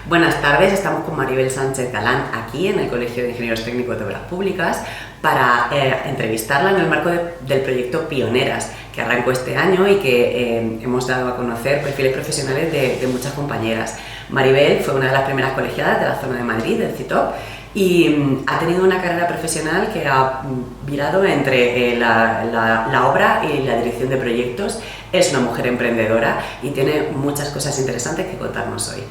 Buenas tardes, estamos con Maribel Sánchez Galán aquí en el Colegio de Ingenieros Técnicos de Obras Públicas para entrevistarla en el marco del proyecto Pioneras, que arrancó este año y que hemos dado a conocer perfiles profesionales de muchas compañeras. Maribel fue una de las primeras colegiadas de la zona de Madrid, del CITOP, y ha tenido una carrera profesional que ha virado entre la obra y la dirección de proyectos. Es una mujer emprendedora y tiene muchas cosas interesantes que contarnos hoy.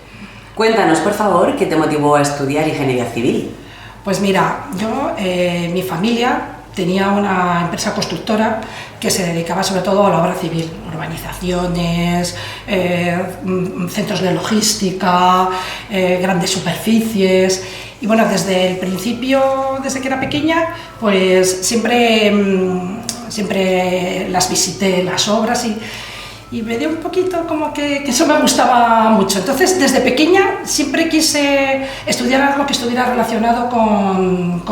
Cuéntanos, por favor, ¿qué te motivó a estudiar ingeniería civil? Pues mira, yo, mi familia tenía una empresa constructora que se dedicaba sobre todo a la obra civil, urbanizaciones, centros de logística, grandes superficies. Y bueno, desde el principio, desde que era pequeña, pues siempre las visité, las obras, y me dio un poquito como que eso me gustaba mucho. Entonces, desde pequeña siempre quise estudiar algo que estuviera relacionado con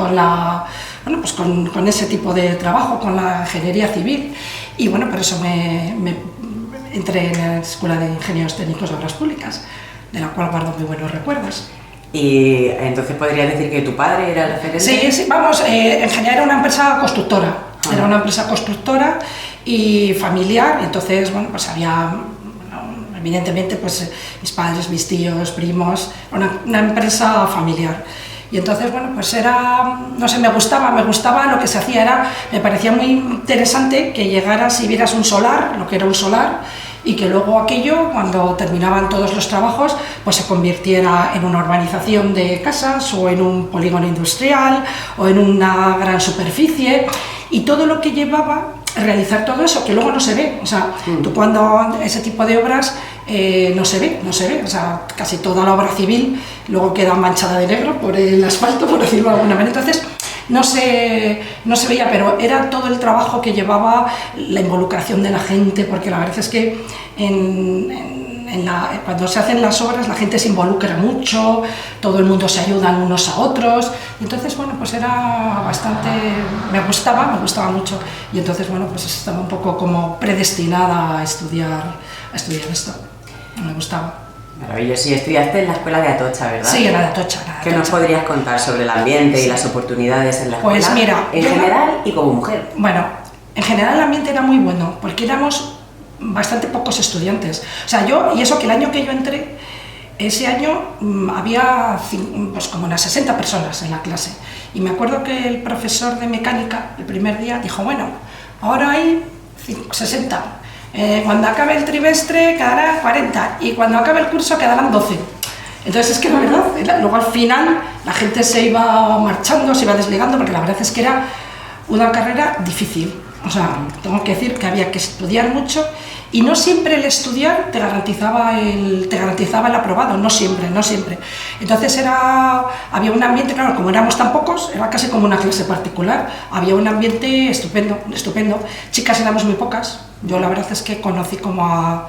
ese tipo de trabajo, con la ingeniería civil. Y bueno, por eso me entré en la Escuela de Ingenieros Técnicos de Obras Públicas, de la cual guardo muy buenos recuerdos. Y entonces podrías decir que tu padre era el referente. Sí, vamos, en general era una empresa constructora. Era una empresa constructora y familiar, y entonces, bueno, pues había, evidentemente, pues mis padres, mis tíos, primos, una empresa familiar. Y entonces, bueno, pues era, no sé, me gustaba lo que se hacía, me parecía muy interesante que llegaras y vieras un solar, lo que era un solar, y que luego aquello, cuando terminaban todos los trabajos, pues se convirtiera en una urbanización de casas, o en un polígono industrial, o en una gran superficie, y todo lo que llevaba realizar todo eso, que luego no se ve. O sea, tú cuando ese tipo de obras no se ve, o sea, casi toda la obra civil luego queda manchada de negro por el asfalto, por decirlo de alguna manera. Entonces, no se veía, pero era todo el trabajo que llevaba, la involucración de la gente, porque la verdad es que cuando se hacen las obras la gente se involucra mucho, todo el mundo se ayuda unos a otros. Entonces, bueno, pues era bastante, me gustaba mucho, y entonces, bueno, pues estaba un poco como predestinada a estudiar esto, me gustaba. Maravilloso. Y estudiaste en la escuela de Atocha, ¿verdad? Sí, en la de Atocha. ¿Qué nos podrías contar sobre el ambiente y las oportunidades en la escuela? Pues mira, en general y como mujer. Bueno, en general el ambiente era muy bueno, porque éramos bastante pocos estudiantes. O sea, y eso que el año que yo entré, ese año había pues como unas 60 personas en la clase. Y me acuerdo que el profesor de mecánica, el primer día, dijo, bueno, ahora hay 60. Cuando acabe el trimestre quedarán 40, y cuando acabe el curso quedarán 12. Entonces es que la verdad, luego al final la gente se iba marchando, se iba desligando, porque la verdad es que era una carrera difícil. O sea, tengo que decir que había que estudiar mucho, y no siempre el estudiar te garantizaba el aprobado, no siempre. Entonces había un ambiente, claro, como éramos tan pocos, era casi como una clase particular, había un ambiente estupendo. Chicas éramos muy pocas, yo la verdad es que conocer como a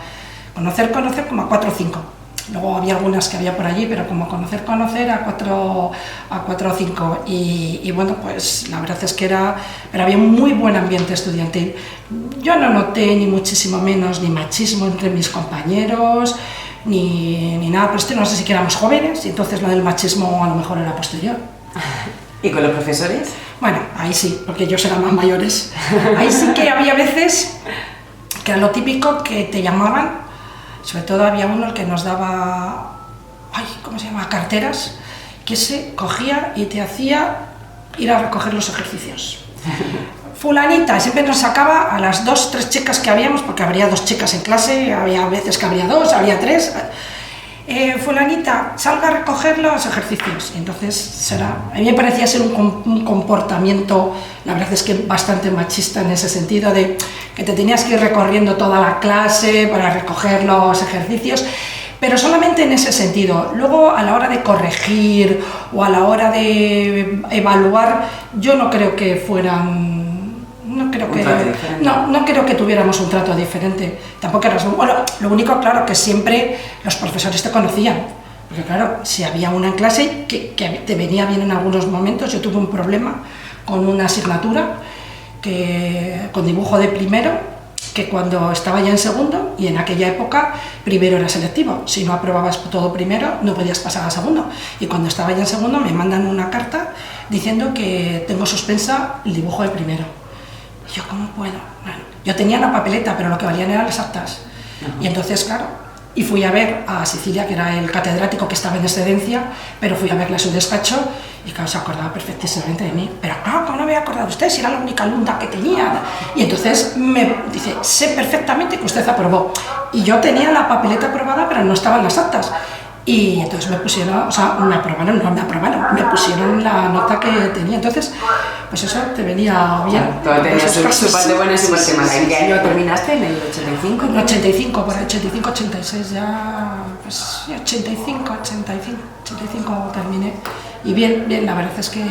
4 o 5. Luego había algunas que había por allí, pero como conocer a 4 o 5. Y bueno, pues la verdad es que pero había un muy buen ambiente estudiantil. Yo no noté ni muchísimo menos ni machismo entre mis compañeros, ni nada, pero no sé si que éramos jóvenes, y entonces lo del machismo a lo mejor era posterior. ¿Y con los profesores? Bueno, ahí sí, porque ellos eran más mayores. Ahí sí que había veces que era lo típico que te llamaban. Sobre todo había uno el que nos daba, ¿cómo se llama?, carteras, que se cogía y te hacía ir a recoger los ejercicios. Fulanita, siempre nos sacaba a las 2 o 3 chicas que habíamos, porque habría 2 chicas en clase, había veces que habría 2, había 3. Fulanita, salga a recoger los ejercicios. Y entonces a mí me parecía ser un comportamiento, la verdad es que bastante machista en ese sentido, de que te tenías que ir recorriendo toda la clase para recoger los ejercicios, pero solamente en ese sentido. Luego, a la hora de corregir o a la hora de evaluar, yo no creo que no creo que tuviéramos un trato diferente. Tampoco era, bueno, lo único, claro, que siempre los profesores te conocían, porque claro, si había una en clase que te venía bien en algunos momentos. Yo tuve un problema con una asignatura con dibujo de primero, que cuando estaba ya en segundo, y en aquella época primero era selectivo, si no aprobabas todo primero no podías pasar a segundo, y cuando estaba ya en segundo me mandan una carta diciendo que tengo suspensa el dibujo de primero. Y yo, ¿cómo puedo? Bueno, yo tenía la papeleta, pero lo que valían eran las actas. Y entonces, claro, y fui a ver a Sicilia, que era el catedrático que estaba en excedencia, pero fui a verle a su despacho y claro, se acordaba perfectísimamente de mí. Pero claro, ¿cómo no me había acordado de usted si era la única alumna que tenía? Y entonces me dice, sé perfectamente que usted aprobó. Y yo tenía la papeleta aprobada, pero no estaban las actas. Y entonces me pusieron, o sea, me aprobaron, no me aprobaron, me pusieron la nota que tenía. Entonces, pues eso te venía bien. Todo tenía su parte buena y su parte mala. ¿En qué año terminaste? ¿En el 85? En el 85, por el 85, 86 ya, pues 85 terminé. Y bien, la verdad es que,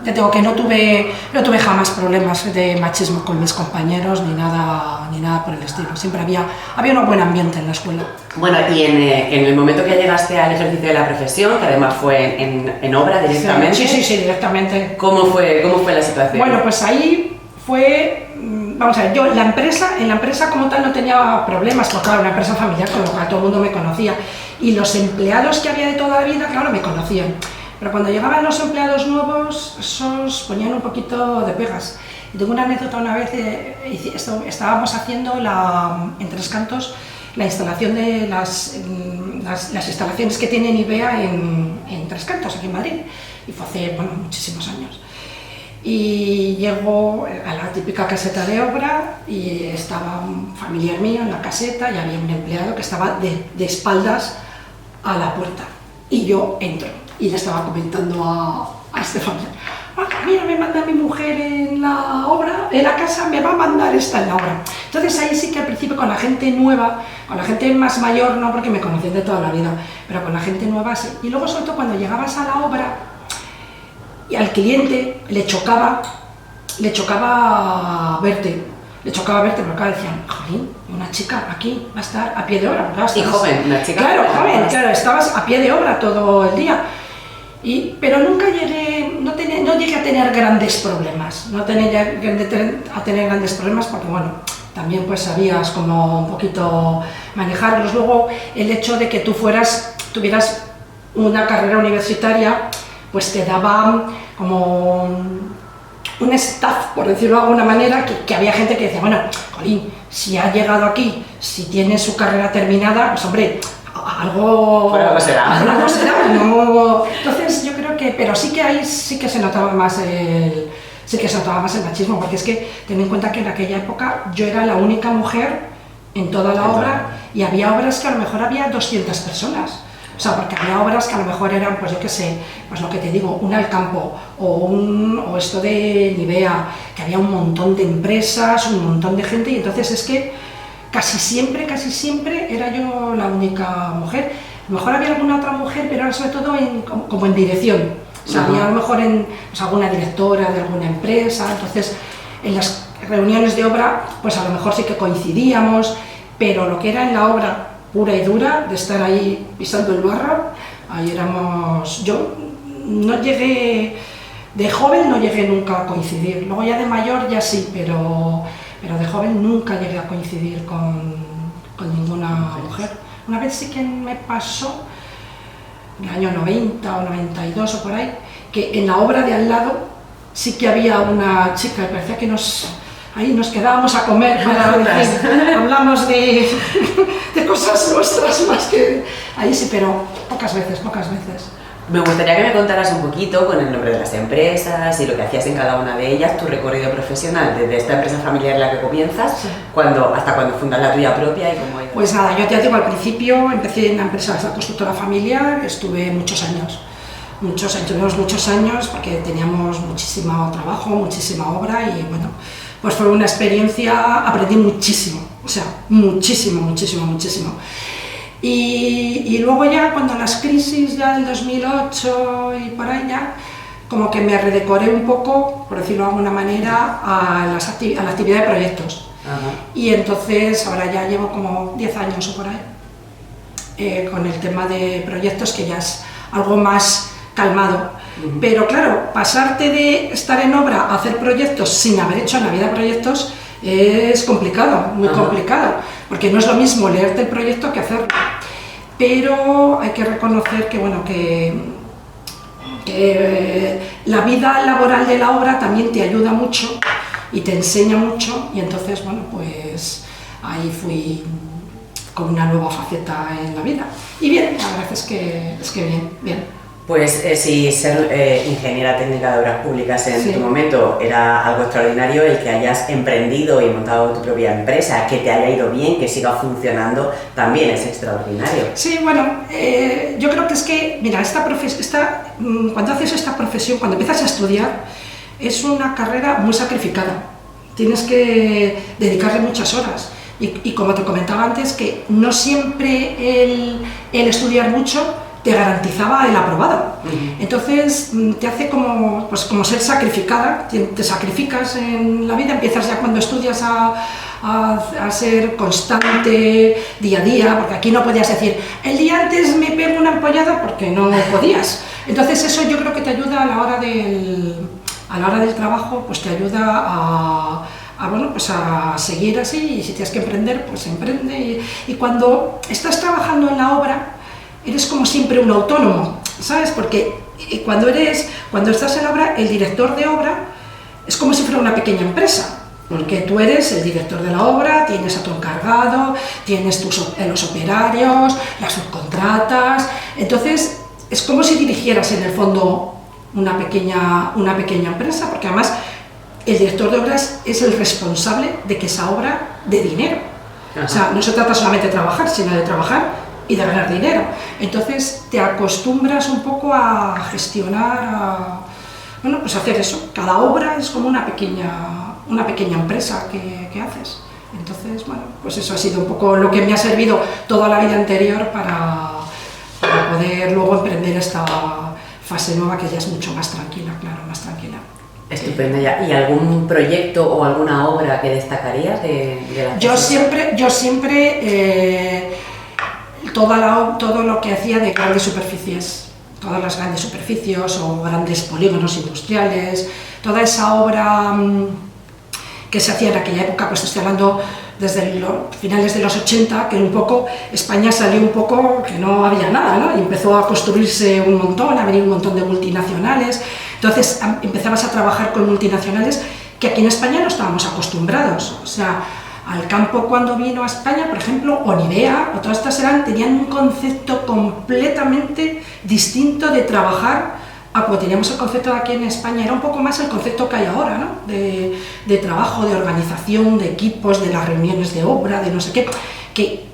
ya tengo que no tuve jamás problemas de machismo con mis compañeros ni nada por el estilo. Siempre había un buen ambiente en la escuela. Bueno, y en el momento que llegaste al ejercicio de la profesión, que además fue en obra directamente. Sí, directamente. ¿Cómo fue la situación? Bueno, pues ahí fue, vamos a ver, yo en la empresa como tal no tenía problemas, porque claro, una empresa familiar con lo cual todo el mundo me conocía. Y los empleados que había de toda la vida, claro, me conocían. Pero cuando llegaban los empleados nuevos, esos ponían un poquito de pegas. Y tengo una anécdota una vez, estábamos haciendo en Tres Cantos la instalación de las instalaciones que tiene IBEA en Tres Cantos, aquí en Madrid, y fue hace muchísimos años. Y llego a la típica caseta de obra y estaba un familiar mío en la caseta y había un empleado que estaba de espaldas a la puerta. Y yo entro y le estaba comentando a este familiar, mira, me manda mi mujer en la obra, en la casa, me va a mandar esta en la obra. Entonces ahí sí que al principio con la gente nueva, con la gente más mayor no, porque me conocían de toda la vida, pero con la gente nueva sí. Y luego sobre todo cuando llegabas a la obra y al cliente le chocaba verte, porque acá decían, jolín, una chica aquí va a estar a pie de obra. Y joven, una chica. Claro, estabas a pie de obra todo el día. Pero nunca no llegué a tener grandes problemas, porque bueno, también pues sabías como un poquito manejarlos. Luego el hecho de que tú tuvieras una carrera universitaria, pues te daba como un staff, por decirlo de alguna manera, que había gente que decía, bueno, jolín, si ha llegado aquí, si tiene su carrera terminada, pues hombre, algo será, no. Entonces yo creo que, pero sí que ahí sí que se notaba más el machismo, porque es que ten en cuenta que en aquella época yo era la única mujer en toda la obra y había obras que a lo mejor había 200 personas. O sea, porque había obras que a lo mejor eran, pues yo qué sé, pues lo que te digo, un Alcampo o esto de Nivea, que había un montón de empresas, un montón de gente, y entonces es que casi siempre era yo la única mujer. A lo mejor había alguna otra mujer, pero era sobre todo como en dirección. O sea, había a lo mejor alguna directora de alguna empresa, entonces en las reuniones de obra, pues a lo mejor sí que coincidíamos, pero lo que era en la obra pura y dura, de estar ahí pisando el barro, ahí éramos. Yo no llegué, de joven no llegué nunca a coincidir, luego ya de mayor ya sí, pero de joven nunca llegué a coincidir con ninguna mujer. Una vez sí que me pasó, en el año 90 o 92 o por ahí, que en la obra de al lado sí que había una chica, y parecía que ahí nos quedábamos a comer para decir, hablamos de cosas nuestras más que ahí sí, pero pocas veces. Me gustaría que me contaras un poquito con el nombre de las empresas y lo que hacías en cada una de ellas, tu recorrido profesional, desde esta empresa familiar en la que comienzas, sí, hasta cuando fundas la tuya propia y cómo ibas. Pues nada, yo te digo, al principio empecé en la empresa de constructora familiar, estuve muchos años, porque teníamos muchísimo trabajo, muchísima obra y bueno, pues fue una experiencia, aprendí muchísimo, o sea, muchísimo. Y luego ya cuando las crisis ya del 2008 y por ahí ya, como que me redecoré un poco, por decirlo de alguna manera, a la actividad de proyectos. Ajá. Y entonces ahora ya llevo como 10 años o por ahí, con el tema de proyectos, que ya es algo más calmado. Pero claro, pasarte de estar en obra a hacer proyectos sin haber hecho en la vida proyectos, es complicado, muy complicado, porque no es lo mismo leerte el proyecto que hacerlo. Pero hay que reconocer que, bueno, que la vida laboral de la obra también te ayuda mucho y te enseña mucho, y entonces, bueno, pues ahí fui con una nueva faceta en la vida. Y bien, la verdad es que bien. Pues si ser ingeniera técnica de obras públicas en tu momento era algo extraordinario, el que hayas emprendido y montado tu propia empresa, que te haya ido bien, que siga funcionando, también es extraordinario. Sí, bueno, yo creo que es que, mira, cuando haces esta profesión, cuando empiezas a estudiar, es una carrera muy sacrificada. Tienes que dedicarle muchas horas. Y como te comentaba antes, que no siempre el estudiar mucho te garantizaba el aprobado. Entonces te hace como ser sacrificada, te sacrificas en la vida, empiezas ya cuando estudias a ser constante día a día, porque aquí no podías decir, el día antes me pego una ampollada, porque no podías. Entonces eso yo creo que te ayuda a la hora del trabajo, pues te ayuda a seguir así, y si tienes que emprender, pues emprende. Y cuando estás trabajando en la obra, eres como siempre un autónomo, ¿sabes? Porque cuando estás en la obra, el director de obra es como si fuera una pequeña empresa, porque tú eres el director de la obra, tienes a tu encargado, tienes los operarios, las subcontratas, entonces es como si dirigieras en el fondo una pequeña empresa, porque además el director de obras es el responsable de que esa obra dé dinero. O sea, no se trata solamente de trabajar, sino de trabajar y de ganar dinero. Entonces te acostumbras un poco a gestionar, pues hacer eso. Cada obra es como una pequeña empresa que haces. Entonces, bueno, pues eso ha sido un poco lo que me ha servido toda la vida anterior para poder luego emprender esta fase nueva, que ya es mucho más tranquila, claro, más tranquila. Estupendo. ¿Y algún proyecto o alguna obra que destacarías de la Yo siempre todo lo que hacía de grandes superficies, todas las grandes superficies o grandes polígonos industriales, toda esa obra que se hacía en aquella época, pues estoy hablando desde los finales de los 80, que un poco España salió un poco que no había nada, ¿no? Y empezó a construirse un montón, a venir un montón de multinacionales. Entonces empezabas a trabajar con multinacionales que aquí en España no estábamos acostumbrados. O sea, al campo, cuando vino a España, por ejemplo, o Nivea, o todas estas tenían un concepto completamente distinto de trabajar a como teníamos el concepto de aquí en España. Era un poco más el concepto que hay ahora, ¿no? De trabajo, de organización, de equipos, de las reuniones de obra, de no sé qué, que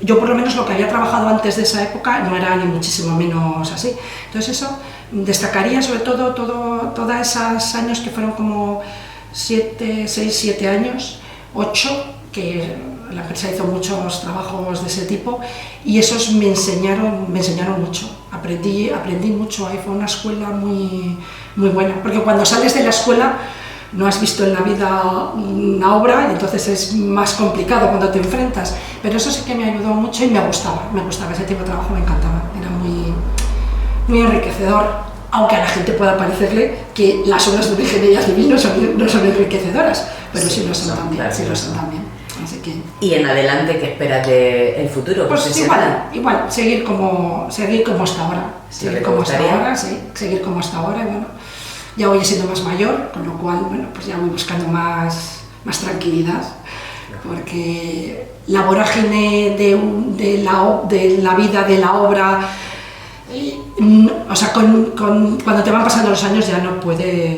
yo por lo menos lo que había trabajado antes de esa época no era ni muchísimo menos así. Entonces eso destacaría sobre todo todos esos años que fueron como 6, 7 años, 8, que la empresa hizo muchos trabajos de ese tipo, y esos me enseñaron mucho, aprendí mucho. Ahí fue una escuela muy, muy buena, porque cuando sales de la escuela no has visto en la vida una obra, y entonces es más complicado cuando te enfrentas, pero eso sí que me ayudó mucho y me gustaba ese tipo de trabajo, me encantaba, era muy, muy enriquecedor, aunque a la gente pueda parecerle que las obras de ingeniería civil no son enriquecedoras, pero sí lo son también, Así que, ¿y en adelante qué esperas del futuro? Pues igual, seguir como hasta ahora, seguir como hasta ahora, y bueno, ya voy siendo más mayor, con lo cual, bueno, pues ya voy buscando más tranquilidad, porque la vorágine de la vida de la obra, o sea, cuando te van pasando los años ya no puedes,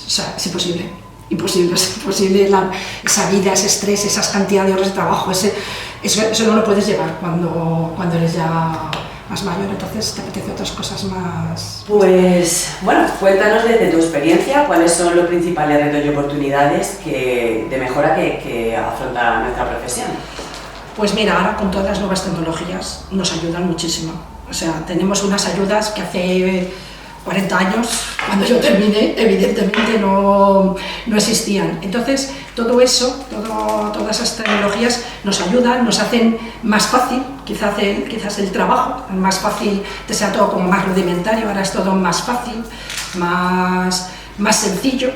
o sea, es imposible, esa vida, ese estrés, esas cantidades de horas de trabajo, eso no lo puedes llevar cuando eres ya más mayor, entonces te apetece otras cosas más. Pues bueno, cuéntanos desde tu experiencia cuáles son los principales retos y oportunidades de mejora que afronta nuestra profesión. Pues mira, ahora con todas las nuevas tecnologías nos ayudan muchísimo. O sea, tenemos unas ayudas que hace 40 años, cuando yo terminé, evidentemente no existían. Entonces, todo eso, todas esas tecnologías nos ayudan, nos hacen más fácil, quizás el trabajo, más fácil, te sea todo como más rudimentario, ahora es todo más fácil, más sencillo.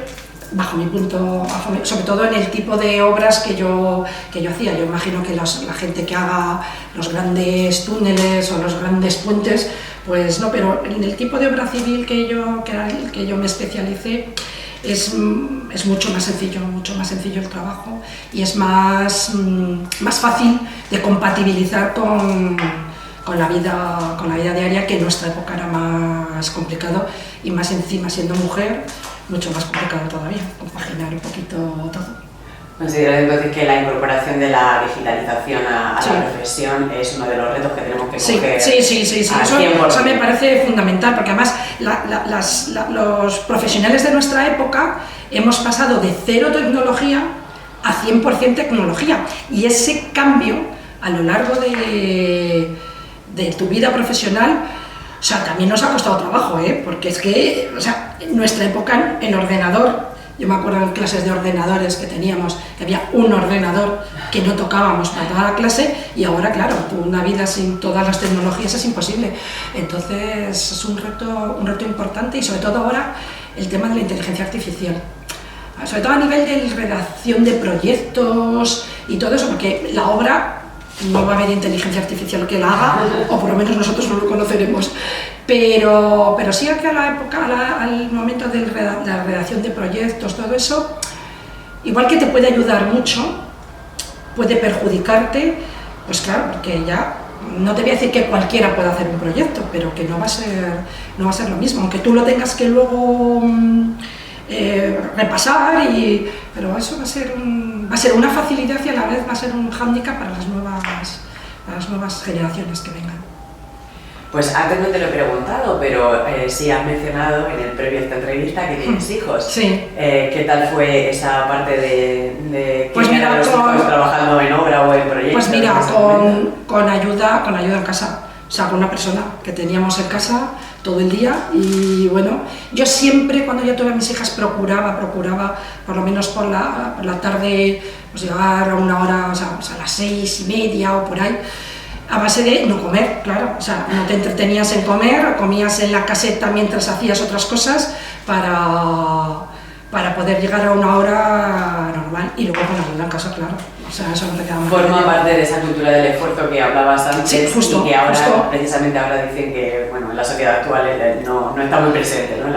sobre todo en el tipo de obras que yo hacía. Yo imagino que la gente que haga los grandes túneles o los grandes puentes, pues no, pero en el tipo de obra civil que yo me especialicé es mucho más sencillo el trabajo y es más fácil de compatibilizar con la vida diaria, que en nuestra época era más complicado, y más encima siendo mujer, mucho más complicado todavía, compaginar un poquito todo. Considero entonces que la incorporación de la digitalización a la profesión es uno de los retos que tenemos que coger. Sí. Eso me parece fundamental, porque además los profesionales de nuestra época hemos pasado de cero tecnología a 100% tecnología, y ese cambio a lo largo de tu vida profesional, o sea, también nos ha costado trabajo, porque es que, o sea, en nuestra época el ordenador, yo me acuerdo en clases de ordenadores que teníamos, que había un ordenador que no tocábamos para toda la clase, y ahora, claro, una vida sin todas las tecnologías es imposible. Entonces es un reto importante, y sobre todo ahora el tema de la inteligencia artificial, sobre todo a nivel de redacción de proyectos y todo eso, porque la obra no va a haber inteligencia artificial que la haga, o por lo menos nosotros no lo conoceremos, pero sí que al momento de la redacción de proyectos, todo eso, igual que te puede ayudar mucho, puede perjudicarte, pues claro, porque ya no te voy a decir que cualquiera pueda hacer un proyecto, pero que no va a ser lo mismo, aunque tú lo tengas que luego repasar, pero eso va a ser una facilidad, y a la vez va a ser un hándicap para las nuevas generaciones que vengan. Pues antes no te lo he preguntado, pero sí has mencionado en el previo a esta entrevista que tienes hijos. Sí. ¿Qué tal fue esa parte de pues mira, los hijos trabajando en obra o en proyectos? Pues mira, con ayuda en casa, o sea, con una persona que teníamos en casa todo el día. Y bueno, yo siempre, cuando yo tuve a mis hijas, procuraba por lo menos por la tarde, pues llegar a una hora, o sea, a las 6:30 o por ahí, a base de no comer, claro, o sea, no te entretenías en comer, o comías en la caseta mientras hacías otras cosas para poder llegar a una hora normal, y luego con ayuda en casa, claro. O sea, eso no te queda mal. Forma parte de esa cultura del esfuerzo que hablabas antes, sí, justo, y que ahora, precisamente ahora dicen que, bueno, en la sociedad actual no está muy presente, ¿no?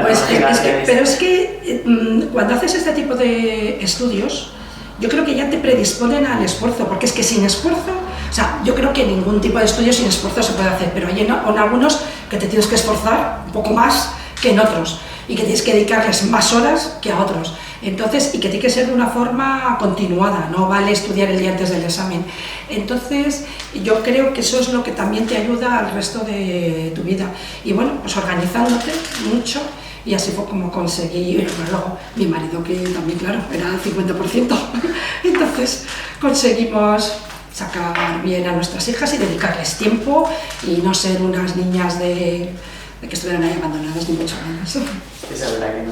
Pero es que cuando haces este tipo de estudios, yo creo que ya te predisponen al esfuerzo, porque es que sin esfuerzo, o sea, yo creo que ningún tipo de estudio sin esfuerzo se puede hacer, pero hay en algunos que te tienes que esforzar un poco más que en otros, y que tienes que dedicarles más horas que a otros. Entonces, y que tiene que ser de una forma continuada, no vale estudiar el día antes del examen. Entonces, yo creo que eso es lo que también te ayuda al resto de tu vida. Y bueno, pues organizándote mucho, y así fue como conseguí, bueno, luego mi marido, que también, claro, era el 50%, entonces conseguimos sacar bien a nuestras hijas y dedicarles tiempo, y no ser unas niñas de que estuvieran ahí abandonadas, ni mucho menos. Esa es verdad que no.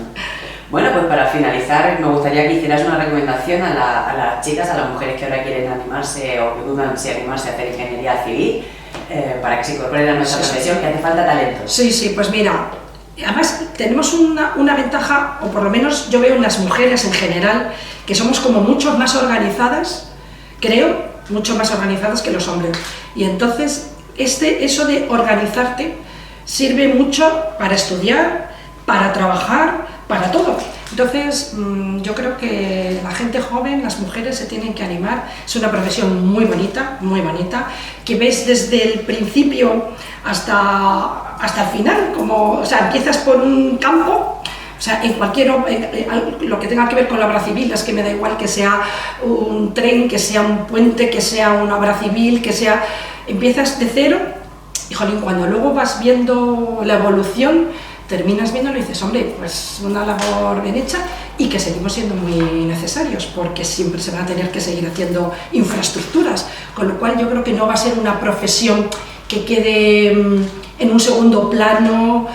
Bueno, pues para finalizar, me gustaría que hicieras una recomendación a las chicas, a las mujeres que ahora quieren animarse o que dudan si animarse a hacer ingeniería civil, para que se incorporen a nuestra profesión, que hace falta talento. Sí, pues mira, además tenemos una ventaja, o por lo menos yo veo en las mujeres en general, que somos como mucho más organizadas, creo, mucho más organizadas que los hombres. Y entonces, eso de organizarte sirve mucho para estudiar, para trabajar, para todo. Entonces, yo creo que la gente joven, las mujeres, se tienen que animar. Es una profesión muy bonita, que ves desde el principio hasta el final, o sea, empiezas por un campo. O sea, en lo que tenga que ver con la obra civil, es que me da igual que sea un tren, que sea un puente, que sea una obra civil, empiezas de cero, y jolín, cuando luego vas viendo la evolución, terminas viéndolo y dices, hombre, pues una labor bien hecha, y que seguimos siendo muy necesarios, porque siempre se van a tener que seguir haciendo infraestructuras, con lo cual yo creo que no va a ser una profesión que quede en un segundo plano,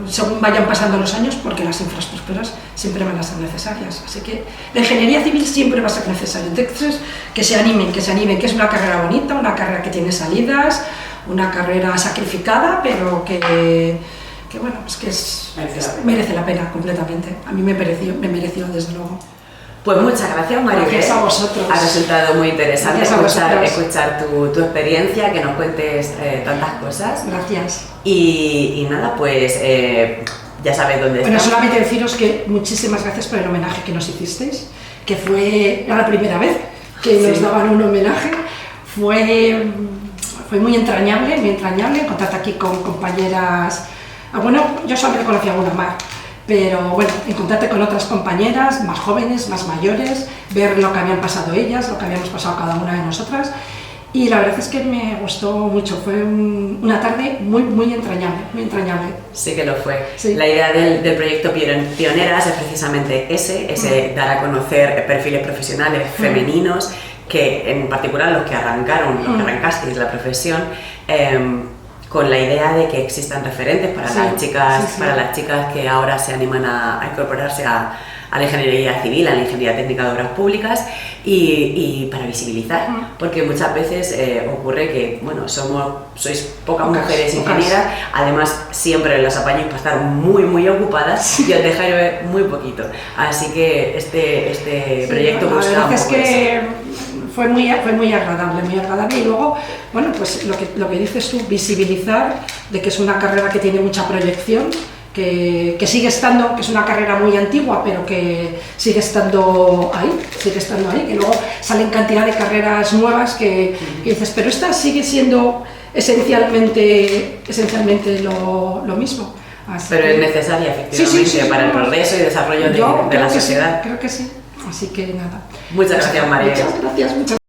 según vayan pasando los años, porque las infraestructuras siempre van a ser necesarias. Así que la ingeniería civil siempre va a ser necesaria. Entonces, que se animen, que es una carrera bonita, una carrera que tiene salidas, una carrera sacrificada, pero que que bueno, pues que merece la pena completamente. A mí me mereció desde luego. Pues muchas gracias, Maribel. Gracias a vosotros. Ha resultado muy interesante escuchar tu experiencia, que nos cuentes tantas cosas. Gracias. Y nada, pues ya sabéis dónde estamos. Bueno, solamente deciros que muchísimas gracias por el homenaje que nos hicisteis, que era la primera vez que nos daban un homenaje. Fue muy entrañable, encontrarte aquí con compañeras. Bueno, yo solo conocí a alguna más, pero bueno, encontrarte con otras compañeras más jóvenes, más mayores, ver lo que habían pasado ellas, lo que habíamos pasado cada una de nosotras, y la verdad es que me gustó mucho. Fue una tarde muy entrañable. Sí que lo fue. Sí. La idea del proyecto Pioneras es precisamente ese dar a conocer perfiles profesionales femeninos, que en particular los que arrancasteis la profesión, con la idea de que existan referentes para las chicas que ahora se animan a incorporarse a la ingeniería civil, a la ingeniería técnica de obras públicas, y para visibilizar, porque muchas veces ocurre que, bueno, sois pocas mujeres ingenieras, además siempre las apañáis para estar muy ocupadas y os dejáis ver muy poquito, así que este proyecto busca la verdad un es poco que eso. Fue muy agradable, y luego, bueno, pues lo que dices tú, visibilizar de que es una carrera que tiene mucha proyección, que sigue estando, que es una carrera muy antigua, pero que sigue estando ahí, que luego salen cantidad de carreras nuevas que dices, pero esta sigue siendo esencialmente lo mismo. Así pero que, es necesaria efectivamente para el progreso y desarrollo de la sociedad. Creo que sí, así que nada. Muchas gracias, María. Muchas gracias.